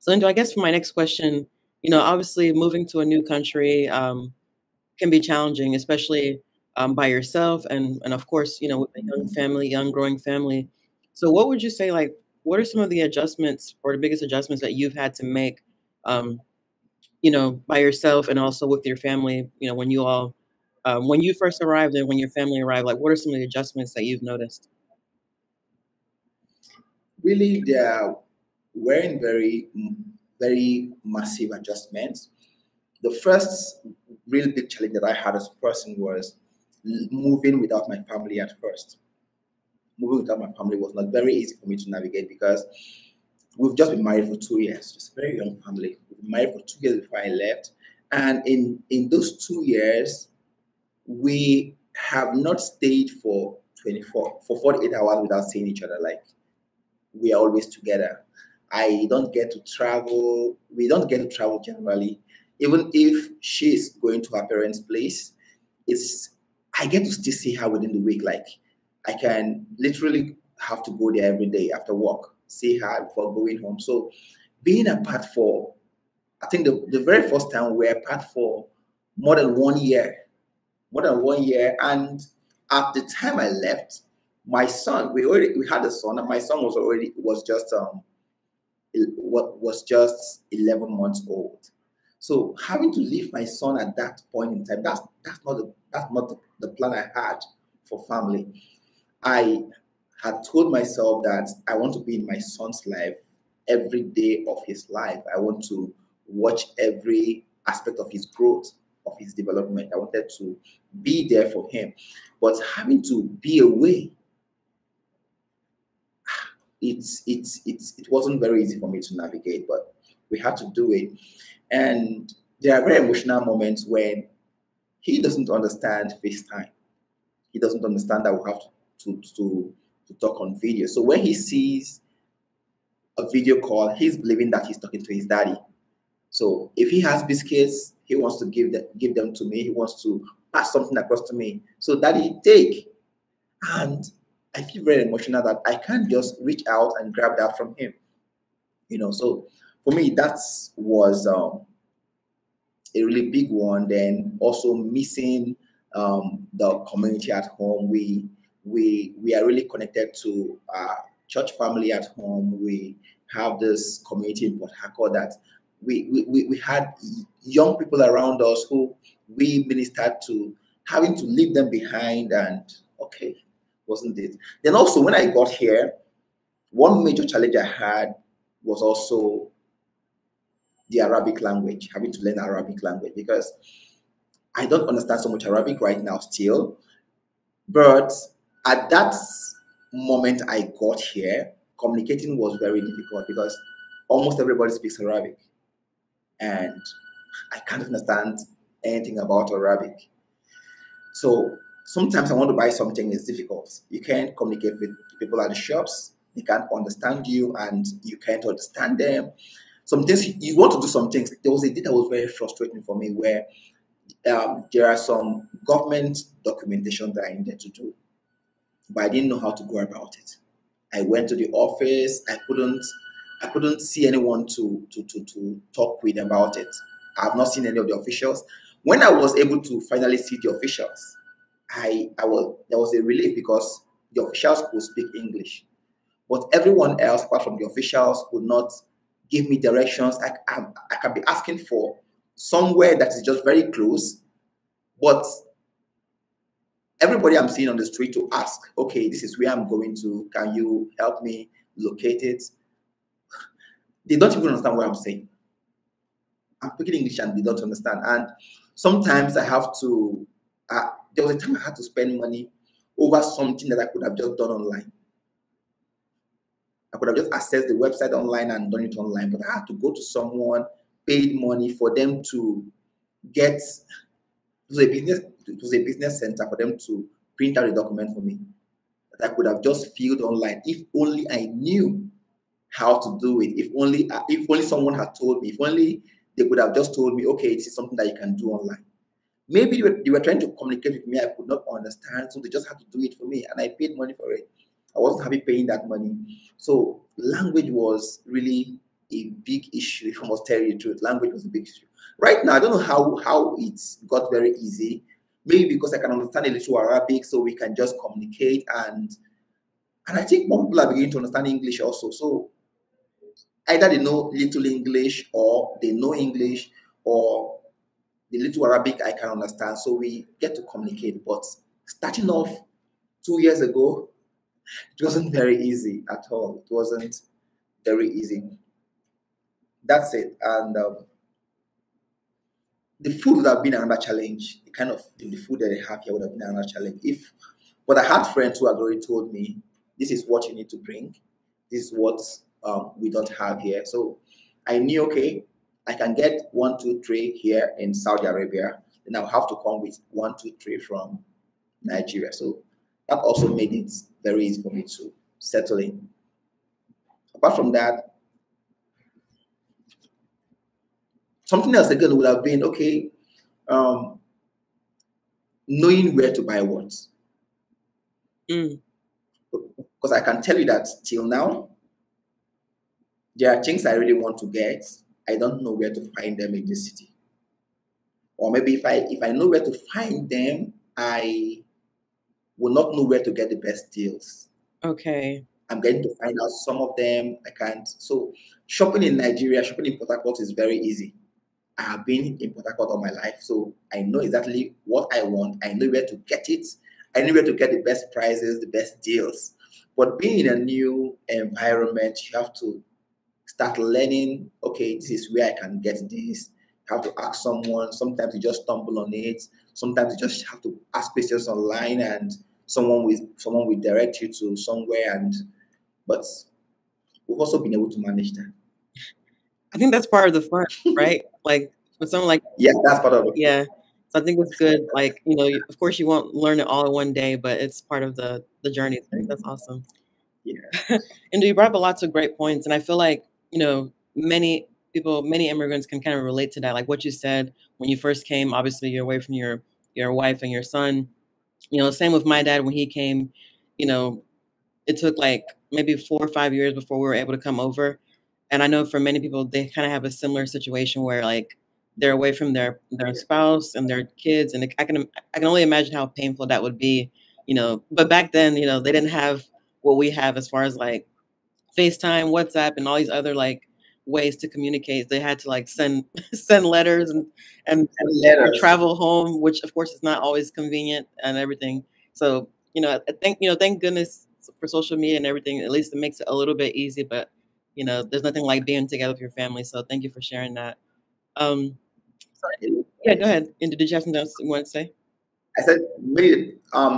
So, and I guess for my next question, obviously moving to a new country can be challenging, especially by yourself, and of course, with a young family, young growing family. So, what would you say, like, what are some of the adjustments or the biggest adjustments that you've had to make, um, by yourself and also with your family? When you first arrived and when your family arrived, like, what are some of the adjustments that you've noticed? Really, there weren't very massive adjustments. The first real big challenge that I had as a person was moving without my family at first. Moving without my family was not very easy for me to navigate because we've just been married for 2 years, just a very young family. We've been married for 2 years before I left. And in those 2 years, we have not stayed for 48 hours without seeing each other. Like, we are always together. I don't get to travel. We don't get to travel generally. Even if she's going to her parents' place, it's I get to still see her within the week. Like, I can literally have to go there every day after work, see her before going home. So being apart for, I think the very first time we were apart for more than 1 year, more than 1 year. And at the time I left, my son, we had a son, and my son was just 11 months old. So having to leave my son at that point in time, that's not the plan I had for family. I had told myself that I want to be in my son's life every day of his life. I want to watch every aspect of his growth, of his development. I wanted to be there for him. But having to be away, it wasn't very easy for me to navigate, but we had to do it. And there are very emotional moments when he doesn't understand FaceTime. He doesn't understand that we have to talk on video. So when he sees a video call, he's believing that he's talking to his daddy. So if he has biscuits, he wants to give them to me. He wants to pass something across to me. So daddy, take. And I feel very emotional that I can't just reach out and grab that from him. So for me, that was a really big one. Then also missing the community at home. We are really connected to our church family at home. We have this community in Port Harcourt that we had young people around us who we ministered to, having to leave them behind. And okay, wasn't it? Then also when I got here, one major challenge I had was also the Arabic language, having to learn Arabic language, because I don't understand so much Arabic right now still. But at that moment I got here, communicating was very difficult because almost everybody speaks Arabic. And I can't understand anything about Arabic. So sometimes I want to buy something, it's difficult. You can't communicate with people at the shops. They can't understand you and you can't understand them. Some things you want to do some things. There was a day that was very frustrating for me where there are some government documentation that I needed to do, but I didn't know how to go about it. I went to the office. I couldn't see anyone to talk with about it. I've not seen any of the officials. When I was able to finally see the officials, I was there was a relief because the officials could speak English, but everyone else apart from the officials could not give me directions. I can be asking for somewhere that is just very close, but everybody I'm seeing on the street to ask, okay, this is where I'm going to. Can you help me locate it? They don't even understand what I'm saying. I'm speaking English and they don't understand. And sometimes I have to, there was a time I had to spend money over something that I could have just done online. I could have just accessed the website online and done it online, but I had to go to someone, paid money for them to get, it was a business center for them to print out a document for me that I could have just filled online if only I knew how to do it. If only someone had told me, if only they could have just told me, okay, this is something that you can do online. Maybe they were trying to communicate with me. I could not understand, so they just had to do it for me, and I paid money for it. I wasn't happy paying that money. So language was really a big issue. If I must tell you the truth, language was a big issue. Right now, I don't know how it's got very easy. Maybe because I can understand a little Arabic, so we can just communicate, and I think more people are beginning to understand English also. So either they know little English or they know English, or the little Arabic I can understand. So we get to communicate. But starting off 2 years ago, it wasn't very easy at all. It wasn't very easy. That's it. And the food would have been another challenge. The kind of the food that they have here would have been another challenge. But I had friends who had already told me, this is what you need to bring. This is what we don't have here. So I knew, okay, I can get 1, 2, 3 here in Saudi Arabia. Then I'll have to come with 1, 2, 3 from Nigeria. So that also made it very easy for me to settle in. Apart from that, something else again would have been, okay, knowing where to buy what. Because I can tell you that till now, there are things I really want to get. I don't know where to find them in the city. Or maybe if I know where to find them, I will not know where to get the best deals. Okay. I'm getting to find out some of them. I can't. So shopping in Nigeria, shopping in Port Harcourt is very easy. I have been in Port Harcourt all my life, so I know exactly what I want. I know where to get it. I know where to get the best prices, the best deals. But being in a new environment, you have to start learning, okay, this is where I can get this. You have to ask someone. Sometimes you just stumble on it. Sometimes you just have to ask questions online, and someone will direct you to somewhere. But we've also been able to manage that. I think that's part of the fun, right? Like for someone like Yeah, that's part of it. yeah. So I think it's good. Like, of course you won't learn it all in one day, but it's part of the journey. I think that's awesome. Yeah. And you brought up lots of great points. And I feel like, many people, many immigrants can kind of relate to that. Like what you said, when you first came, obviously you're away from your wife and your son. Same with my dad when he came, it took like maybe 4 or 5 years before we were able to come over. And I know for many people, they kind of have a similar situation where like they're away from their spouse and their kids. And I can only imagine how painful that would be, but back then, they didn't have what we have as far as like FaceTime, WhatsApp, and all these other like ways to communicate. They had to like send letters and Letters. travel home, which of course is not always convenient and everything. So, I think, thank goodness for social media and everything. At least it makes it a little bit easy, but there's nothing like being together with your family. So thank you for sharing that. Yeah, go ahead. And did you have something else you want to say? I said,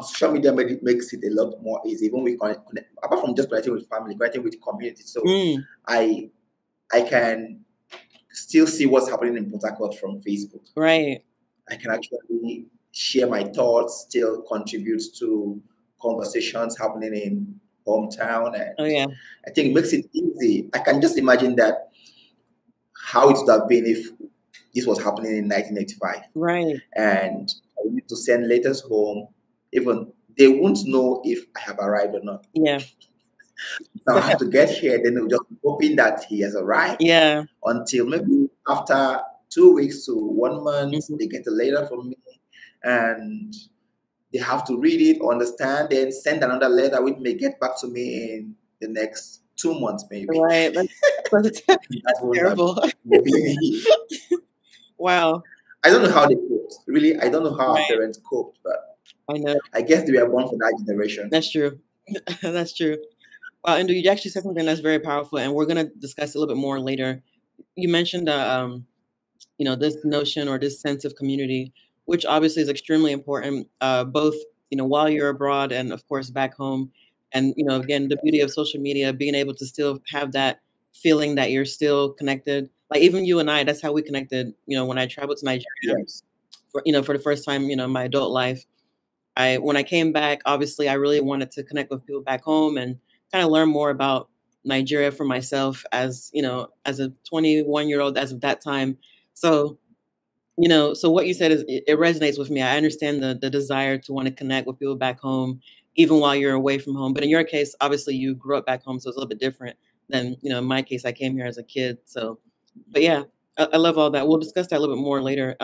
social media makes it a lot more easy, even with apart from just connecting with family, connecting with community. So I can still see what's happening in Port Harcourt from Facebook. Right. I can actually share my thoughts, still contribute to conversations happening in hometown. And I think it makes it easy. I can just imagine that how it would have been if this was happening in 1985. Right. And I need to send letters home. Even they won't know if I have arrived or not. Yeah. So I have to get here, then they'll just hoping that he has arrived. Yeah. Until maybe after 2 weeks to 1 month, they get a letter from me, and they have to read it, understand, then send another letter, which may get back to me in the next 2 months, maybe. Right. That's terrible. Wow. I don't know how they coped. Really, I don't know how our parents coped, but I know. I guess they were born for that generation. That's true. That's true. Wow, and you actually said something that's very powerful, and we're going to discuss a little bit more later. You mentioned, this notion or this sense of community, which obviously is extremely important, both, while you're abroad and, of course, back home. And, again, the beauty of social media, being able to still have that feeling that you're still connected. Like even you and I, that's how we connected, when I traveled to Nigeria, for the first time, in my adult life. When I came back, obviously, I really wanted to connect with people back home and kind of learn more about Nigeria for myself as a 21-year-old as of that time. So, so what you said is it resonates with me. I understand the desire to want to connect with people back home, even while you're away from home. But in your case, obviously, you grew up back home, so it's a little bit different. than, in my case, I came here as a kid. So, but yeah, I love all that. We'll discuss that a little bit more later.